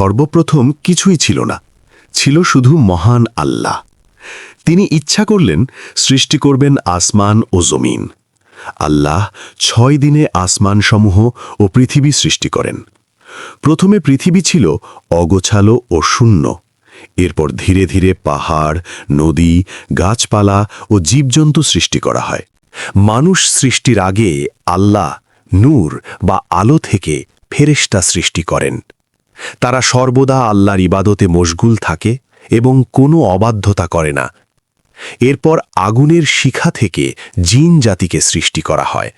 সর্বপ্রথম কিছুই ছিল না, ছিল শুধু মহান আল্লাহ। তিনি ইচ্ছা করলেন সৃষ্টি করবেন আসমান ও জমিন। আল্লাহ 6 দিনে আসমানসমূহ ও পৃথিবী সৃষ্টি করেন। প্রথমে পৃথিবী ছিল অগোছালো ও শূন্য। এরপর ধীরে ধীরে পাহাড়, নদী, গাছপালা ও জীবজন্তু সৃষ্টি করা হয়। মানুষ সৃষ্টির আগে আল্লাহ নূর বা আলো থেকে ফেরেশতা সৃষ্টি করেন। তারা সর্বদা আল্লাহর ইবাদতে মশগুল থাকে এবং কোনো অবাধ্যতা করে না। এরপর আগুনের শিখা থেকে জিন জাতিকে সৃষ্টি করা হয়।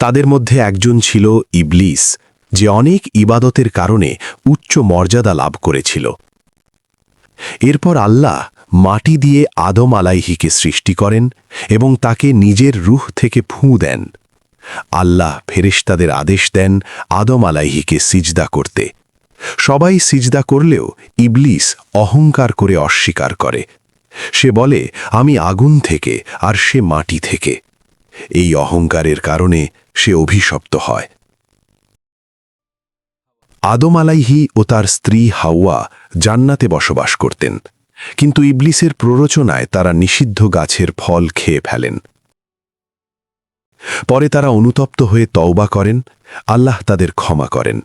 তাদের মধ্যে একজন ছিল ইবলিস, যে অনেক ইবাদতের কারণে উচ্চ মর্যাদা লাভ করেছিল। এরপর আল্লাহ মাটি দিয়ে আদম আলাইহিকে সৃষ্টি করেন এবং তাকে নিজের রূহ থেকে ফুঁ দেন। আল্লাহ ফেরেশতাদের আদেশ দেন আদম আলাইহিকে সিজদা করতে। সবাই সিজদা করলেও ইবলিস অহংকার করে অস্বীকার করে। সে বলে, আমি আগুন থেকে আর সে মাটি থেকে। এই অহংকারের কারণে সে অভিশপ্ত হয়। আদম আলাইহি ও তার স্ত্রী হাওয়া জান্নাতে বসবাস করতেন, কিন্তু ইবলিসের প্ররোচনায় তারা নিষিদ্ধ গাছের ফল খেয়ে ফেলেন। পরে তারা অনুতপ্ত হয়ে তওবা করেন, আল্লাহ তাদের ক্ষমা করেন,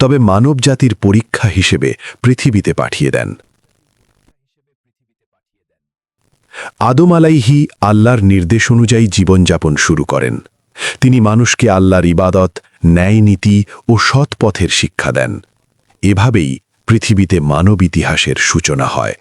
তবে মানবজাতির পরীক্ষা হিসেবে পৃথিবীতে পাঠিয়ে দেন। আদম আলাইহি আল্লাহর নির্দেশ অনুযায়ী জীবনযাপন শুরু করেন। তিনি মানুষকে আল্লাহর ইবাদত, ন্যায় নীতি ও সৎ পথের শিক্ষা দেন। এভাবেই পৃথিবীতে মানব ইতিহাসের সূচনা হয়।